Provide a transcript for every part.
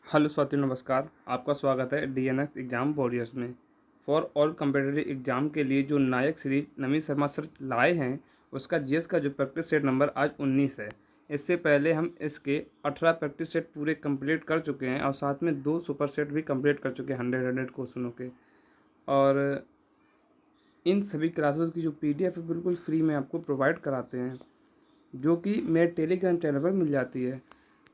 Hello साथियों, नमस्कार। आपका स्वागत है डीएनएस एग्ज़ाम वॉरियर्स में। फॉर ऑल कम्पिटिटिव एग्ज़ाम के लिए जो नायक सीरीज नवीन शर्मा सर लाए हैं, उसका जीएस का जो प्रैक्टिस सेट नंबर आज 19 है। इससे पहले हम इसके 18 प्रैक्टिस सेट पूरे कंप्लीट कर चुके हैं और साथ में 2 सुपर सेट भी कंप्लीट कर चुके हैं 100 क्वेश्चनों के। और इन सभी क्लासेस की जो पीडीएफ है बिल्कुल फ्री में आपको प्रोवाइड कराते हैं, जो कि मेरे टेलीग्राम चैनल पर मिल जाती है।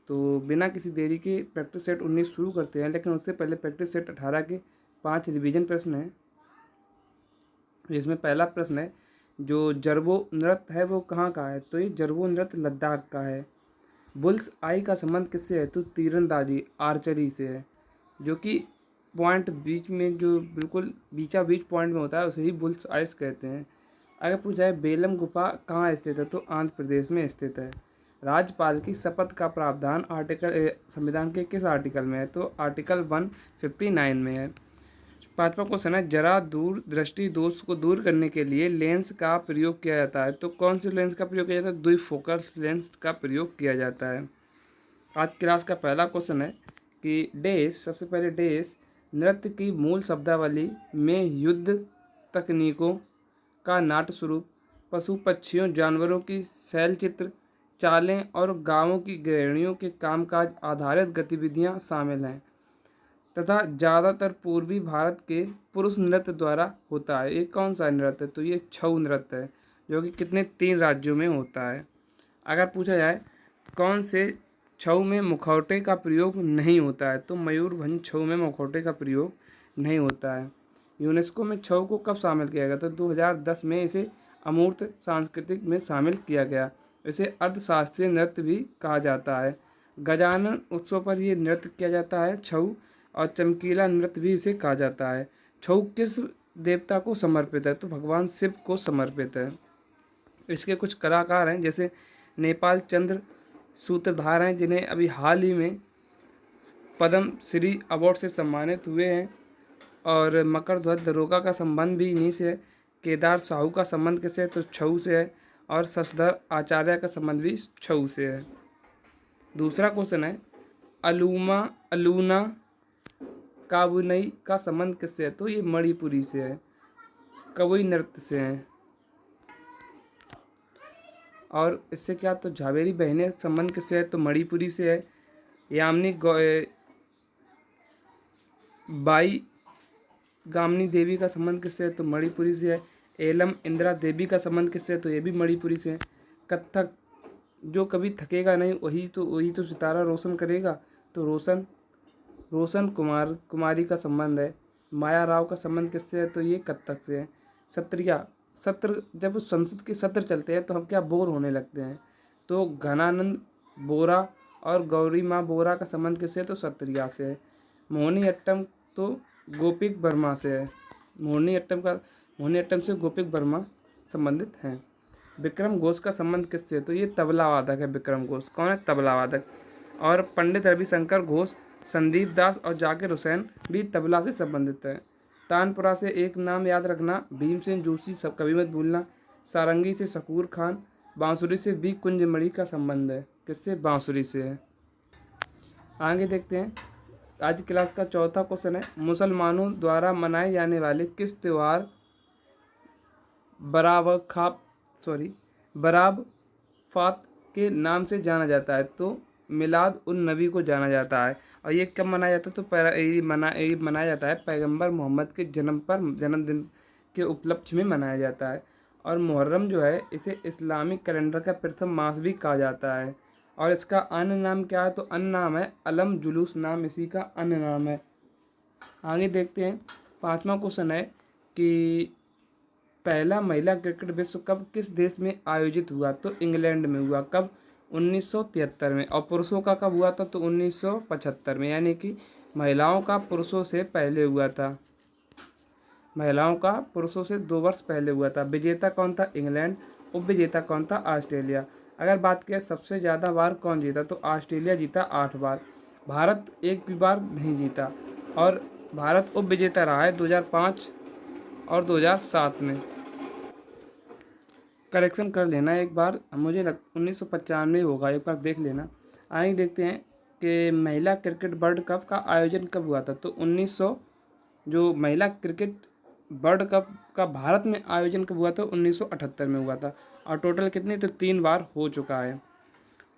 तो बिना किसी देरी के प्रैक्टिस सेट 19 शुरू करते हैं, लेकिन उससे पहले प्रैक्टिस सेट 18 के 5 रिवीजन प्रश्न हैं। इसमें पहला प्रश्न है, जो जर्बो नृत्य है वो कहाँ का है? तो ये जर्बो नृत्य लद्दाख का है। बुल्स आई का संबंध किससे है? तो तीरंदाजी आर्चरी से है, जो कि पॉइंट बीच में जो बिल्कुल बीचा बीच पॉइंट में होता है उसे ही बुल्स आइस कहते हैं। अगर पूछा जाए बेलम गुफा कहाँ स्थित है? तो आंध्र प्रदेश में स्थित है। राज्यपाल की शपथ का प्रावधान संविधान के किस आर्टिकल में है? तो आर्टिकल 159 में है। पांचवा क्वेश्चन है, जरा दूर दृष्टि दोष को दूर करने के लिए लेंस का प्रयोग किया जाता है। तो कौन से लेंस का प्रयोग किया जाता है? द्विफोकल लेंस का प्रयोग किया जाता है। आज क्लास का पहला क्वेश्चन है कि सबसे पहले नृत्य की मूल शब्दावली में युद्ध तकनीकों का नाट्य स्वरूप, पशु पक्षियों जानवरों की शैल चित्र, चालें और गांवों की गृहिणियों के कामकाज आधारित गतिविधियां शामिल हैं तथा ज़्यादातर पूर्वी भारत के पुरुष नृत्य द्वारा होता है। ये कौन सा नृत्य है? तो ये छऊ नृत्य है, जो कि 3 राज्यों में होता है। अगर पूछा जाए कौन से छऊ में मुखौटे का प्रयोग नहीं होता है? तो मयूरभंज छऊ में मुखौटे का प्रयोग नहीं होता है। यूनेस्को में छऊ को कब शामिल किया गया? तो 2010 में इसे अमूर्त सांस्कृतिक में शामिल किया गया। इसे अर्थशास्त्रीय नृत्य भी कहा जाता है। गजानन उत्सव पर यह नृत्य किया जाता है छऊ, और चमकीला नृत्य भी इसे कहा जाता है। छऊ किस देवता को समर्पित है? तो भगवान शिव को समर्पित है। इसके कुछ कलाकार हैं, जैसे नेपाल चंद्र सूत्रधार हैं, जिन्हें अभी हाल ही में पद्म श्री अवार्ड से सम्मानित हुए हैं। और मकर ध्वज दरोगा का संबंध भी इन्हीं से है। केदार साहू का संबंध किससे है? तो छऊ से है। और शशधर आचार्य का संबंध भी छऊ से है। दूसरा क्वेश्चन है, अलूना काबुनई का संबंध किससे है? तो ये मणिपुरी से है, कवई नृत्य से है। और इससे क्या, तो झावेरी बहनें संबंध किससे है? तो मणिपुरी से है। यामिनी बाई गामिनी देवी का संबंध किससे है? तो मणिपुरी से है। एलम इंदिरा देवी का संबंध किससे है? तो ये भी मणिपुरी से है। कथक, जो कभी थकेगा नहीं वही तो सितारा रोशन करेगा। तो रोशन कुमारी का संबंध है। माया राव का संबंध किससे है? तो ये कथक से है। सत्रिया, सत्र, जब संसद के सत्र चलते हैं तो हम क्या बोर होने लगते हैं? तो घनानंद बोरा और गौरी माँ बोरा का संबंध किससे है? तो सत्रिया से है। मोहिनी अट्टम तो गोपिक वर्मा से है। मोहिनी अट्टम से गोपिक वर्मा संबंधित हैं। विक्रम घोष का संबंध किससे? तो ये तबला वादक है। विक्रम घोष कौन है? तबला वादक। और पंडित रविशंकर घोष, संदीप दास और जाकिर हुसैन भी तबला से संबंधित हैं। तानपुरा से एक नाम याद रखना, भीमसेन जोशी सब कभी मत भूलना। सारंगी से शकूर खान, बांसुरी से बी कुंजमणि का संबंध है। किससे? बांसुरी से है। आगे देखते हैं, आज क्लास का चौथा क्वेश्चन है, मुसलमानों द्वारा मनाए जाने वाले किस त्यौहार बराफात के नाम से जाना जाता है? तो मिलाद उन नबी को जाना जाता है। और ये कब मनाया जाता है? तो ये मनाया जाता है पैगंबर मोहम्मद के जन्मदिन के उपलक्ष्य में मनाया जाता है। और मुहर्रम जो है, इसे इस्लामिक कैलेंडर का प्रथम मास भी कहा जाता है। और इसका अन्य नाम क्या है? तो अन्य नाम है अलम जुलूस, नाम इसी का अन्य नाम है। आगे देखते हैं, पांचवा क्वेश्चन है कि पहला महिला क्रिकेट विश्व कप किस देश में आयोजित हुआ? तो इंग्लैंड में हुआ। कब? 1973 में। और पुरुषों का कब हुआ था? तो 1975 में, यानी कि महिलाओं का पुरुषों से पहले हुआ था। महिलाओं का पुरुषों से 2 वर्ष पहले हुआ था। विजेता कौन था? इंग्लैंड। उपविजेता कौन था? ऑस्ट्रेलिया। अगर बात करें सबसे ज़्यादा बार कौन जीता, तो ऑस्ट्रेलिया जीता 8 बार। भारत एक भी बार नहीं जीता। और भारत उपविजेता रहा है 2005 और 2007 में। करेक्शन कर लेना एक बार, मुझे 1995 होगा, एक बार देख लेना। आगे देखते हैं, कि महिला क्रिकेट वर्ल्ड कप का आयोजन कब हुआ था? तो 1900 जो महिला क्रिकेट वर्ल्ड कप का भारत में आयोजन कब हुआ था? 1978 में हुआ था। और टोटल कितने? तो 3 बार हो चुका है।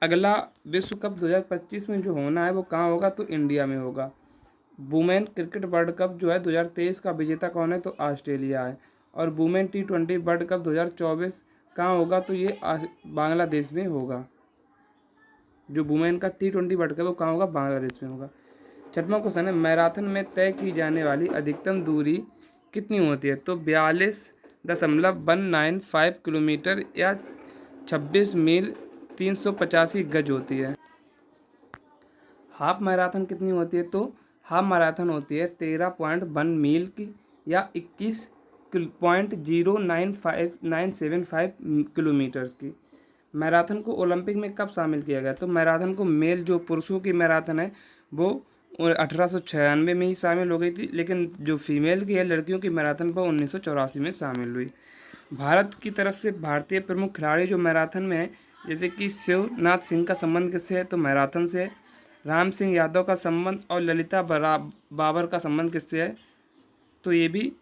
अगला विश्व कप 2025 में जो होना है वो कहाँ होगा? तो इंडिया में होगा। वुमेन क्रिकेट वर्ल्ड कप जो है 2023 का विजेता कौन है? तो ऑस्ट्रेलिया है। और वुमेन T20 वर्ल्ड कप 2024 कहाँ होगा? तो ये बांग्लादेश में होगा। जो वुमेन का T20 वर्ल्ड कप वो कहाँ होगा? बांग्लादेश में होगा। छठवां क्वेश्चन है, मैराथन में तय की जाने वाली अधिकतम दूरी कितनी होती है? तो 42.195 किलोमीटर या 26 मील 385 गज होती है। हाफ मैराथन कितनी होती है? तो हाफ मैराथन होती है 13.1 मील की या 21.095975 किलोमीटर्स की। मैराथन को ओलंपिक में कब शामिल किया गया? तो मैराथन को मेल जो पुरुषों की मैराथन है वो 1896 में ही शामिल हो गई थी, लेकिन जो फीमेल की है लड़कियों की मैराथन वो 1984 में शामिल हुई। भारत की तरफ से भारतीय प्रमुख खिलाड़ी जो मैराथन में है, जैसे कि शिवनाथ सिंह का संबंध किससे है? तो मैराथन से है। राम सिंह यादव का संबंध और ललिता बाबर का संबंध किससे है? तो ये भी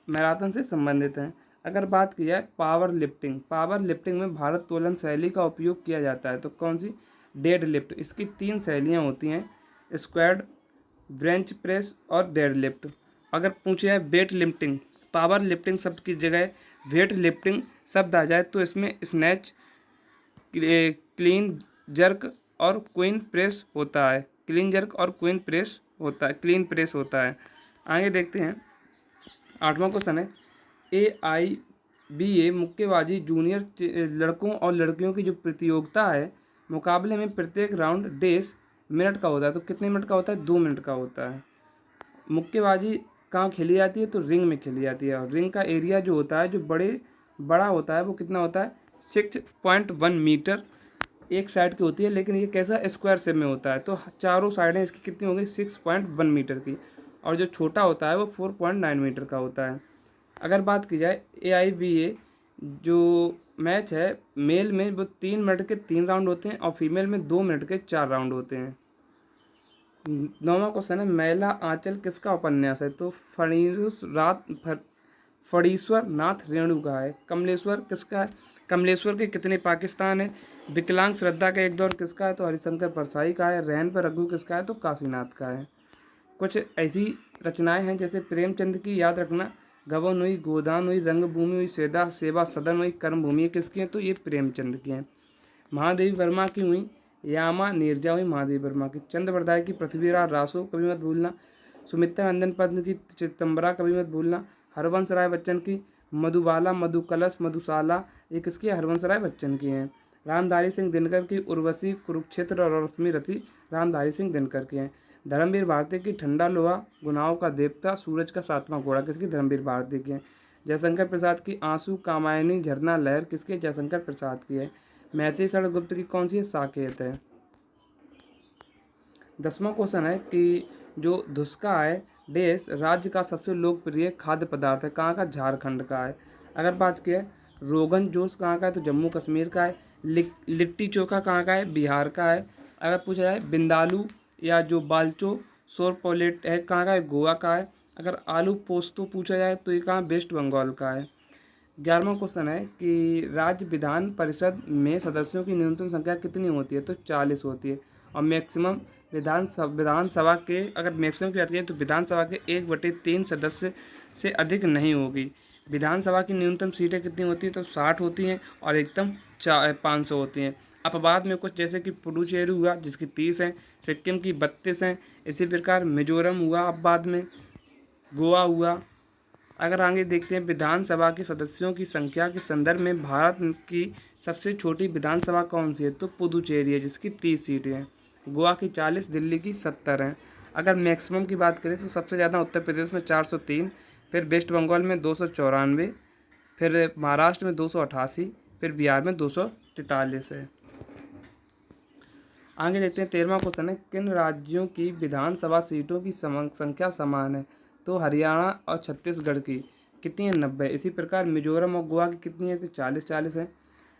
मैराथन से संबंधित हैं। अगर बात की जाए पावर लिफ्टिंग में भारत तोलन शैली का उपयोग किया जाता है, तो कौन सी? Dead lift. इसकी 3 शैलियाँ होती हैं, स्क्वाड, ब्रेंच प्रेस और डेड लिफ्ट। अगर पूछे जाए वेट लिफ्टिंग, पावर लिफ्टिंग शब्द की जगह वेट लिफ्टिंग शब्द आ जाए तो इसमें स्नैच, क्लीन जर्क और क्वीन प्रेस होता है। क्लीन प्रेस होता है। आगे देखते हैं। 8वां क्वेश्चन है, AIBA मुक्केबाजी जूनियर लड़कों और लड़कियों की जो प्रतियोगिता है, मुकाबले में प्रत्येक राउंड 1.5 मिनट का होता है। तो कितने मिनट का होता है? 2 मिनट का होता है। मुक्केबाजी कहाँ खेली जाती है? तो रिंग में खेली जाती है। और रिंग का एरिया जो होता है, जो बड़ा होता है, वो कितना होता है? 6.1 मीटर एक साइड की होती है, लेकिन ये कैसा स्क्वायर शेप में होता है, तो चारों साइडें इसकी कितनी हो गई? 6.1 मीटर की। और जो छोटा होता है वो 4.9 मीटर का होता है। अगर बात की जाए AIBA जो मैच है मेल में, वो 3 मिनट के 3 राउंड होते हैं और फीमेल में 2 मिनट के 4 राउंड होते हैं। 9वां क्वेश्चन है, मैला आंचल किसका उपन्यास है? तो फणीश्वर नाथ रेणु का है। कमलेश्वर किसका है? कमलेश्वर के कितने पाकिस्तान है। विकलांग श्रद्धा का एक दौर किसका है? तो हरिशंकर परसाई का है। रहन पर रघु किसका है? तो काशीनाथ का है। कुछ ऐसी रचनाएं हैं जैसे प्रेमचंद की, याद रखना, गबन हुई, गोदान हुई, रंगभूमि हुई, सेवा सदन हुई, कर्मभूमि किसकी हैं? तो ये प्रेमचंद की हैं। महादेवी वर्मा की हुई, यामा नीरजा हुई महादेवी वर्मा की। चंद्रवरदाय की पृथ्वीराज रासो कभी मत भूलना। सुमित्रा नंदन पद्म की चितंबरा कभी मत भूलना। हरवंश राय बच्चन की मधुबाला, मधुकलश, मधुशाला, ये किसकी है? हरवंश राय बच्चन की हैं। रामधारी सिंह दिनकर की उर्वशी, कुरुक्षेत्र और रश्मि रथी रामधारी सिंह दिनकर की हैं। धर्मवीर भारती की ठंडा लोहा, गुनाहों का देवता, सूरज का 7वां घोड़ा किसकी? धर्मवीर भारती की है। जयशंकर प्रसाद की आंसू, कामायनी, झरना, लहर किसकी है? जयशंकर प्रसाद की है। मैथिली शरण गुप्त की कौन सी है? साकेत है। 10वां क्वेश्चन है कि जो धुसका है देश राज्य का सबसे लोकप्रिय खाद्य पदार्थ है, कहाँ का? झारखंड का है। अगर बात की है रोगन जोश कहाँ का है? तो जम्मू कश्मीर का है। लिट्टी चोखा कहाँ का है? बिहार का है। अगर पूछा जाए बिंदालू या जो बालचो सोरपोलेट है कहाँ का है? गोवा का है। अगर आलू पोस्तो पूछा जाए तो ये कहाँ? वेस्ट बंगाल का है। 11वां क्वेश्चन है कि राज्य विधान परिषद में सदस्यों की न्यूनतम संख्या कितनी होती है? तो 40 होती है। और मैक्सिमम विधानसभा के, अगर मैक्सिमम की बात करें तो विधानसभा के 1/3 सदस्य से अधिक नहीं होगी। विधानसभा की न्यूनतम सीटें कितनी होती हैं? तो 60 होती हैं और एकदम 500 होती हैं। अपवाद में कुछ जैसे कि पुडुचेरी हुआ जिसकी 30 हैं, सिक्किम की 32 हैं, इसी प्रकार मिजोरम हुआ अपवाद में, गोवा हुआ। अगर आगे देखते हैं विधानसभा के सदस्यों की संख्या के संदर्भ में भारत की सबसे छोटी विधानसभा कौन सी है? तो पुदुचेरी है जिसकी 30 सीटें हैं। गोवा की 40, दिल्ली की 70 हैं। अगर मैक्सिमम की बात करें तो सबसे ज़्यादा उत्तर प्रदेश में 403, फिर वेस्ट बंगाल में 294, फिर महाराष्ट्र में 288, फिर बिहार में 243 है। आगे देखते हैं 13वां क्वेश्चन है, किन राज्यों की विधानसभा सीटों की संख्या समान है? तो हरियाणा और छत्तीसगढ़ की कितनी है? 90। इसी प्रकार मिजोरम और गोवा की कितनी है? तो 40 है।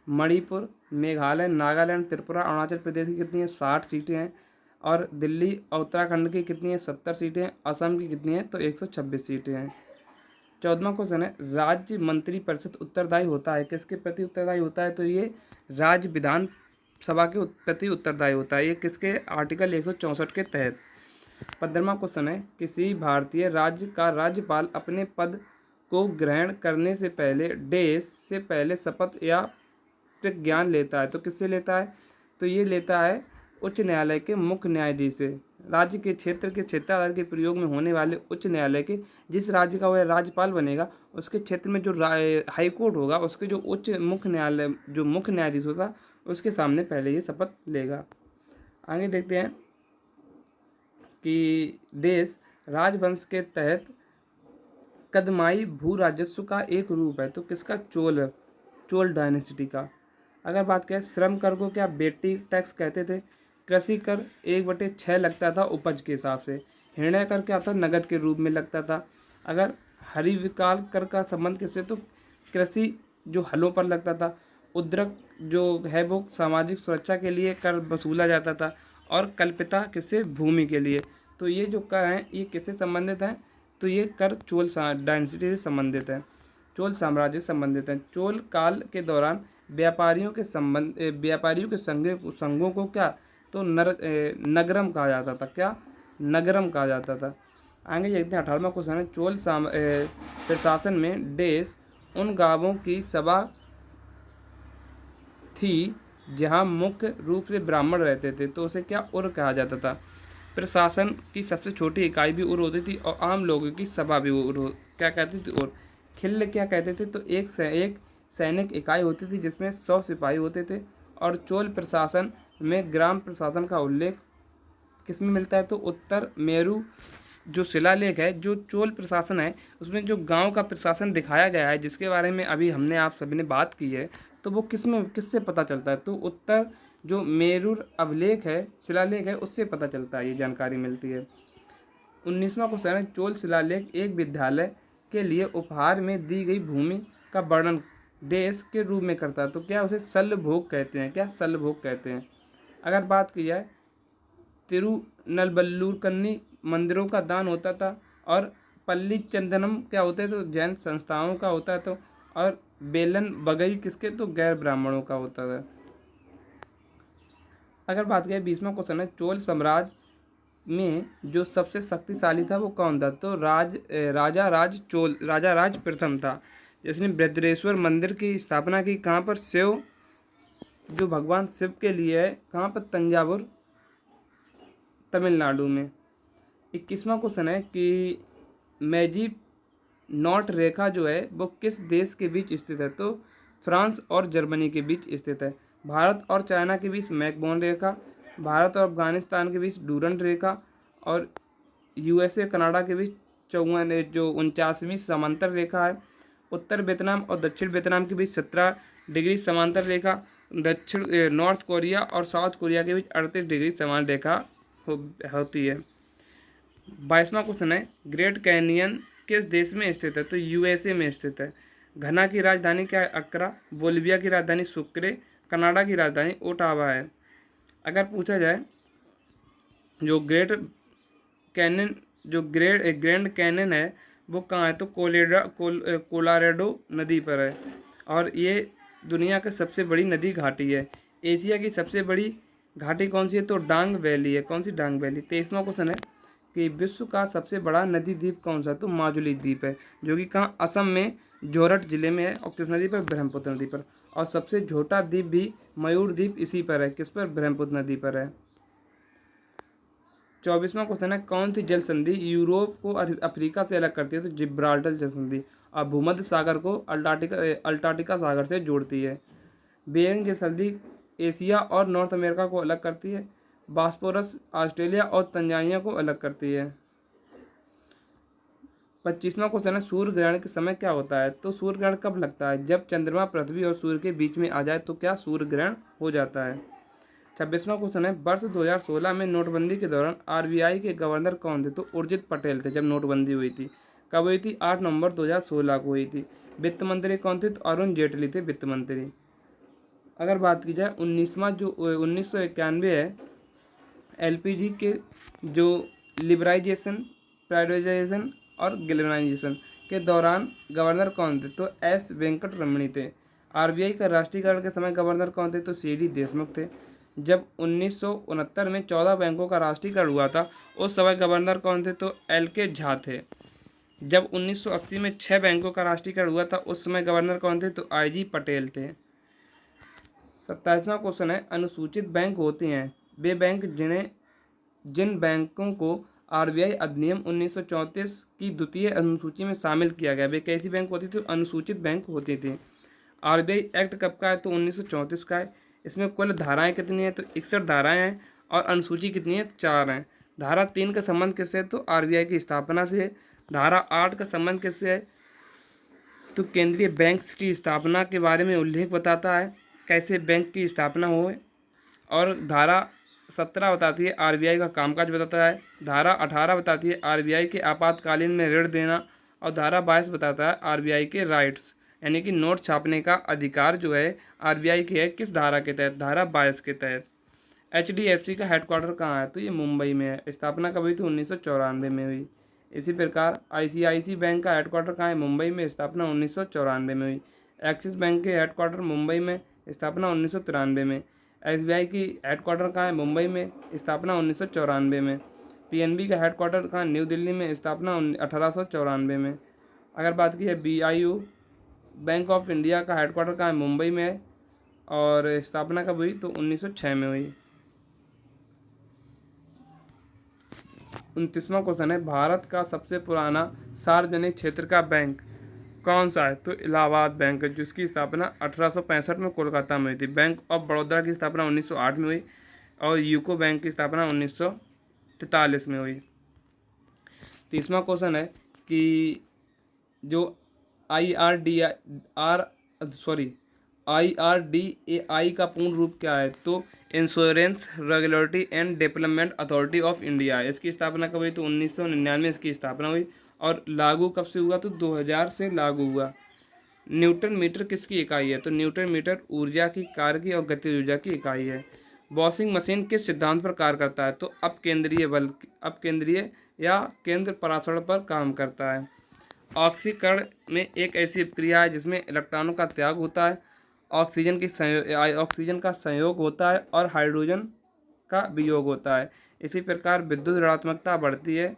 मणिपुर, मेघालय, नागालैंड, त्रिपुरा, अरुणाचल प्रदेश की कितनी है? 60 सीटें हैं। और दिल्ली और उत्तराखंड की कितनी है, 70 सीटें हैं। असम की कितनी है, तो 126 सीटें हैं। 14वां क्वेश्चन है, राज्य मंत्री परिषद उत्तरदायी होता है, किसके प्रति उत्तरदायी होता है, तो ये राज्य विधान सभा के प्रति उत्तरदायी होता है। ये किसके, आर्टिकल 164 के तहत। 15वां क्वेश्चन है, किसी भारतीय राज्य का राज्यपाल अपने पद को ग्रहण करने से पहले देश से पहले शपथ या प्रतिज्ञान लेता है, तो किससे लेता है, तो ये लेता है उच्च न्यायालय के मुख्य न्यायाधीश से। राज्य के क्षेत्र के क्षेत्राधिकार के प्रयोग में होने वाले उच्च न्यायालय के, जिस राज्य का वह राज्यपाल बनेगा उसके क्षेत्र में जो हाई कोर्ट होगा, उसके जो उच्च मुख्य न्यायालय जो मुख्य न्यायाधीश होगा उसके सामने पहले ये शपथ लेगा। आगे देखते हैं कि देश राजवंश के तहत कदमाई भू राजस्व का एक रूप है, तो किसका, चोल डायनेस्टी का। अगर बात करें श्रम कर को क्या बेटी टैक्स कहते थे। कृषि कर 1/6 लगता था उपज के हिसाब से। निर्णय कर क्या था, नगद के रूप में लगता था। अगर हरिविकाल कर का संबंध किससे, तो कृषि जो हलों पर लगता था। उद्रक जो है वो सामाजिक सुरक्षा के लिए कर वसूला जाता था। और कल्पिता किससे, भूमि के लिए। तो ये जो कर हैं ये किससे संबंधित हैं, तो ये कर चोल डायनेस्टी से संबंधित है, चोल साम्राज्य से संबंधित है। चोल काल के दौरान व्यापारियों के संघों को क्या, तो नगरम कहा जाता था। क्या, नगरम कहा जाता था। आगे देखते हैं 18वां क्वेश्चन है, चोल प्रशासन में देश उन गांवों की सभा थी जहां मुख्य रूप से ब्राह्मण रहते थे, तो उसे क्या, उर कहा जाता था। प्रशासन की सबसे छोटी इकाई भी उर होती थी और आम लोगों की सभा भी क्या कहती थी, उर। खिल्ल क्या कहते थे, तो एक सैनिक इकाई होती थी जिसमें 100 सिपाही होते थे। और चोल प्रशासन में ग्राम प्रशासन का उल्लेख किस में मिलता है, तो उत्तर मेरू जो शिलालेख है, जो चोल प्रशासन है उसमें जो गांव का प्रशासन दिखाया गया है, जिसके बारे में अभी हमने आप सभी ने बात की है, तो वो किससे पता चलता है, तो उत्तर जो मेरुर अभिलेख है, शिलालेख है, उससे पता चलता है, ये जानकारी मिलती है। 19वां क्वेश्चन है, चोल शिलालेख एक विद्यालय के लिए उपहार में दी गई भूमि का वर्णन देश के रूप में करता है, तो क्या उसे शल्यभोग कहते हैं। क्या, शल्यभोग कहते हैं। अगर बात की जाए तिरुनल्बल्लूर कन्नी मंदिरों का दान होता था। और पल्ली चंदनम क्या होते हैं, तो जैन संस्थाओं का होता है। तो और बेलन बगई किसके, तो गैर ब्राह्मणों का होता था। अगर बात करें 20वां क्वेश्चन है, चोल साम्राज्य में जो सबसे शक्तिशाली था वो कौन था, तो राजा राज प्रथम था, जिसने बृहदेश्वर मंदिर की स्थापना की। कहाँ पर, शिव जो भगवान शिव के लिए है, कहाँ पर, तंजावुर तमिलनाडु में। 21वां क्वेश्चन है कि मैजी नॉट रेखा जो है वो किस देश के बीच स्थित है, तो फ्रांस और जर्मनी के बीच स्थित है। भारत और चाइना के बीच मैकमोहन रेखा, भारत और अफगानिस्तान के बीच डूरंड रेखा, और यूएसए कनाडा के बीच 49वीं समांतर रेखा है। उत्तर वियतनाम और दक्षिण वियतनाम के बीच 17 डिग्री समांतर रेखा, नॉर्थ कोरिया और साउथ कोरिया के बीच 38 डिग्री समान रेखा होती है। 22वां क्वेश्चन है, ग्रेट कैनियन किस देश में स्थित है, तो यूएसए में स्थित है। घना की राजधानी क्या है, अक्रा। बोलिविया की राजधानी सुक्रे। कनाडा की राजधानी ओटावा है। अगर पूछा जाए जो ग्रैंड कैनियन है वो कहाँ है, तो कोलोराडो नदी पर है। और ये दुनिया की सबसे बड़ी नदी घाटी है। एशिया की सबसे बड़ी घाटी कौन सी है, तो डांग वैली है। कौन सी, डांग वैली। 23वां क्वेश्चन है कि विश्व का सबसे बड़ा नदी द्वीप कौन सा है, तो माजुली द्वीप है, जो कि कहाँ, असम में जोरहट जिले में है। और किस नदी पर, ब्रह्मपुत्र नदी पर। और सबसे छोटा द्वीप भी मयूर द्वीप इसी पर है, किस पर, ब्रह्मपुत्र नदी पर है। 24वां क्वेश्चन है, कौन सी जल संधि यूरोप को अफ्रीका से अलग करती है, तो जिब्राल्टर जल संधि। और भूमध्य सागर को अल्टार्कटिका सागर से जोड़ती है। बेरिंग जल संधि एशिया और नॉर्थ अमेरिका को अलग करती है। बास्पोरस ऑस्ट्रेलिया और तंजानिया को अलग करती है। 25वां क्वेश्चन है, सूर्य ग्रहण के समय क्या होता है, तो सूर्य ग्रहण कब लगता है, जब चंद्रमा पृथ्वी और सूर्य के बीच में आ जाए तो क्या, सूर्य ग्रहण हो जाता है। 26वां क्वेश्चन है, वर्ष 2016 में नोटबंदी के दौरान आरबीआई के गवर्नर कौन थे, तो उर्जित पटेल थे। जब नोटबंदी हुई थी, कब हुई थी, 8 नवंबर 2016 को हुई थी। वित्त मंत्री कौन थे, तो अरुण जेटली थे वित्त मंत्री। अगर बात की जाए 1991 है, एलपीजी के जो लिबराइजेशन, प्राइवेटाइजेशन और गैल्वेनाइजेशन के दौरान गवर्नर कौन थे? तो एस वेंकट रमणी थे। आरबीआई का राष्ट्रीयकरण के समय गवर्नर कौन थे? तो सीडी देशमुख थे। जब 1969 में 14 बैंकों का राष्ट्रीयकरण हुआ था, उस समय गवर्नर कौन थे? तो एल के झा थे। जब 1980 में 6 बैंकों का राष्ट्रीयकरण हुआ था, उस समय गवर्नर कौन थे? तो आई जी पटेल थे। 27वां क्वेश्चन है, अनुसूचित बैंक होते हैं वे बैंक जिन बैंकों को आरबीआई अधिनियम 1934 की द्वितीय अनुसूची में शामिल किया गया। वे कैसी बैंक होती थी? अनुसूचित बैंक होते थे। आरबीआई एक्ट कब का है? तो 1934 का है। इसमें कुल धाराएं कितनी हैं? तो 61 धाराएं हैं और अनुसूची कितनी है? 4 हैं। धारा 3 का संबंध किससे है? तो आरबीआई की स्थापना से है। धारा 8 का संबंध किससे है? तो केंद्रीय बैंक की स्थापना के बारे में उल्लेख बताता है, कैसे बैंक की स्थापना हो। और धारा 17 बताती है आरबीआई का कामकाज बताता है। धारा 18 बताती है आरबीआई के आपातकालीन में ऋण देना। और धारा 22 बताता है आरबीआई के राइट्स, यानी कि नोट छापने का अधिकार जो है आरबीआई के है। किस धारा के तहत? धारा 22 के तहत। एचडीएफसी का हेडक्वार्टर कहाँ है? तो ये मुंबई में है। स्थापना कब हुई थी? 1994 में हुई। इसी प्रकार आईसीआईसी बैंक का हेडक्वार्टर कहाँ है? मुंबई में। स्थापना 1994 में हुई। एक्सिस बैंक के हेडक्वार्टर मुंबई में। स्थापना 1993 में। एसबीआई की हेडक्वार्टर कहाँ है? मुंबई में। स्थापना 1994 में। पीएनबी का हेडक्वार्टर कहाँ? न्यू दिल्ली में। स्थापना 1894 में। अगर बात की है बीआईओ बैंक ऑफ इंडिया का हेडक्वार्टर कहाँ है? मुंबई में है। और स्थापना कब हुई? तो 1906 में हुई। 29वां क्वेश्चन है, भारत का सबसे पुराना सार्वजनिक क्षेत्र का बैंक कौन सा है? तो इलाहाबाद बैंक है, जिसकी स्थापना 1865 में कोलकाता में हुई थी। बैंक ऑफ बड़ौदा की स्थापना 1908 में हुई और यूको बैंक की स्थापना 1943 में हुई। 30वां क्वेश्चन है कि जो IRDAI का पूर्ण रूप क्या है? तो insurance regulatory and development authority of India. इसकी स्थापना कब हुई? तो 1999 इसकी स्थापना हुई। और लागू कब से हुआ? तो 2000 से लागू हुआ। न्यूटन मीटर किसकी इकाई है? तो न्यूटन मीटर ऊर्जा की, कार्य की और गतिज ऊर्जा की इकाई है। वॉशिंग मशीन किस सिद्धांत पर कार्य करता है? तो अपकेंद्रीय या केंद्र परासरण पर काम करता है। ऑक्सीकरण में एक ऐसी प्रक्रिया है जिसमें इलेक्ट्रॉनों का त्याग होता है, ऑक्सीजन का संयोग होता है और हाइड्रोजन का वियोग होता है। इसी प्रकार विद्युत ऋणात्मकता बढ़ती है।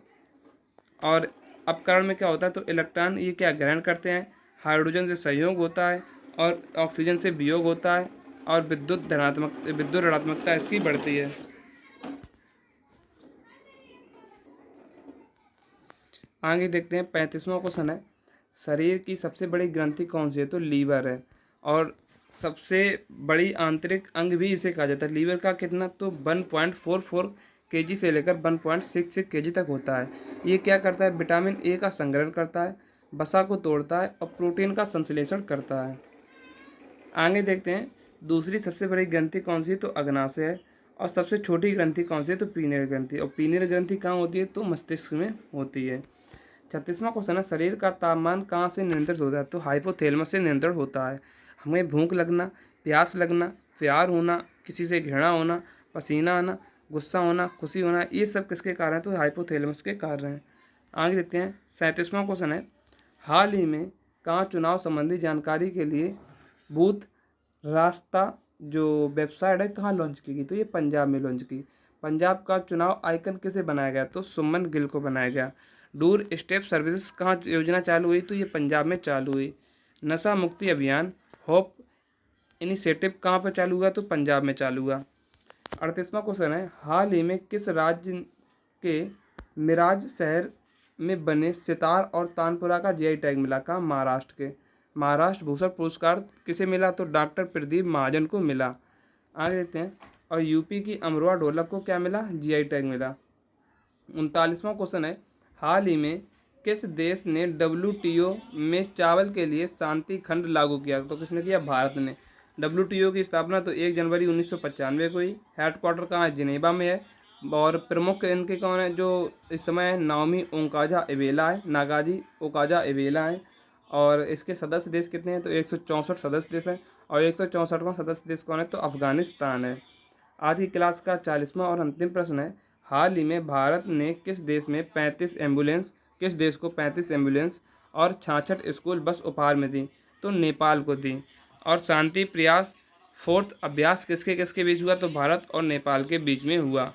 और अपकरण में क्या होता है? तो इलेक्ट्रॉन ये क्या ग्रहण करते हैं, हाइड्रोजन से संयोग होता है और ऑक्सीजन से वियोग होता है और विद्युत ऋणात्मकता इसकी बढ़ती है। आगे देखते हैं 35वां क्वेश्चन है, शरीर की सबसे बड़ी ग्रंथि कौन सी है? तो लीवर है। और सबसे बड़ी आंतरिक अंग भी इसे कहा जाता है। लीवर का कितना? तो 1.44 kg से लेकर 1.66 kg तक होता है। ये क्या करता है? विटामिन ए का संग्रहण करता है, वसा को तोड़ता है और प्रोटीन का संश्लेषण करता है। आगे देखते हैं दूसरी सबसे बड़ी ग्रंथि कौन सी है? तो अग्नाशय है। और सबसे छोटी ग्रंथि कौन सी है? तो पीनेयल ग्रंथि। और पीनेयल ग्रंथि कहाँ होती है? तो मस्तिष्क में होती है। 36वां क्वेश्चन है, शरीर का तापमान कहाँ से नियंत्रित होता है? तो हाइपोथैलेमस से नियंत्रण होता है। हमें भूख लगना, प्यास लगना, प्यार होना, किसी से घृणा होना, पसीना आना, गुस्सा होना, खुशी होना, ये सब किसके कारण है? तो हाइपोथैलेमस के कारण हैं। आगे देखते हैं 37वां क्वेश्चन है, हाल ही में कहाँ चुनाव संबंधी जानकारी के लिए बूथ रास्ता जो वेबसाइट है कहाँ लॉन्च की गई? तो ये पंजाब में लॉन्च की। पंजाब का चुनाव आइकन किसे बनाया गया? तो सुमन गिल को बनाया गया। डोर स्टेप सर्विसेज कहाँ योजना चालू हुई? तो ये पंजाब में चालू हुई। नशा मुक्ति अभियान होप इनिशिएटिव कहाँ पर चालू हुआ? तो पंजाब में चालू हुआ। 38वां क्वेश्चन है, हाल ही में किस राज्य के मिराज शहर में बने सितार और तानपुरा का जीआई टैग मिला? कहाँ? महाराष्ट्र के। महाराष्ट्र भूषण पुरस्कार किसे मिला? तो डॉक्टर प्रदीप महाजन को मिला। आगे देखते हैं, और यूपी की अमरोहा ढोलक को क्या मिला? जीआई टैग मिला। 39वां क्वेश्चन है, हाल ही में किस देश ने WTO में चावल के लिए शांति खंड लागू किया? तो किसने किया? भारत ने। WTO की स्थापना तो 1 जनवरी 1995 को हुई। हेडक्वार्टर कहाँ है? जिनेवा में है। और प्रमुख इनके कौन है जो इस समय नाओमी नागाजी ओकाजा एवेला है। और इसके सदस्य देश कितने हैं? तो 164 सदस्य देश हैं। और 164वां सदस्य देश कौन है? तो अफगानिस्तान है। आज की क्लास का 40वां और अंतिम प्रश्न है, हाल ही में भारत ने किस देश को 35 एम्बुलेंस और 66 स्कूल बस उपहार में दी? तो नेपाल को दी। और शांति प्रयास फोर्थ अभ्यास किसके किसके बीच हुआ? तो भारत और नेपाल के बीच में हुआ।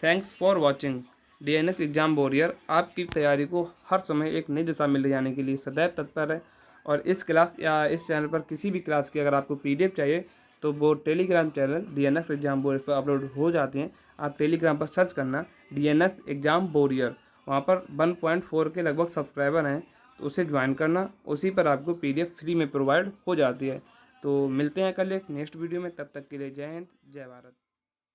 Thanks for watching. DNS exam warrior आपकी तैयारी को हर समय एक नई दिशा में ले जाने के लिए सदैव तत्पर है। और इस क्लास या इस चैनल पर किसी भी क्लास की अगर आपको पीडीएफ चाहिए तो वो Telegram channel DNS exam warrior पर अपलोड हो जाती हैं। आप टेलीग्राम पर सर्च करना डीएनएस एग्जाम वॉरियर, वहाँ पर 1.4 के लगभग सब्सक्राइबर हैं, तो उसे ज्वाइन करना। उसी पर आपको पीडीएफ फ्री में प्रोवाइड हो जाती है। तो मिलते हैं कल एक नेक्स्ट वीडियो में, तब तक के लिए जय हिंद जय भारत।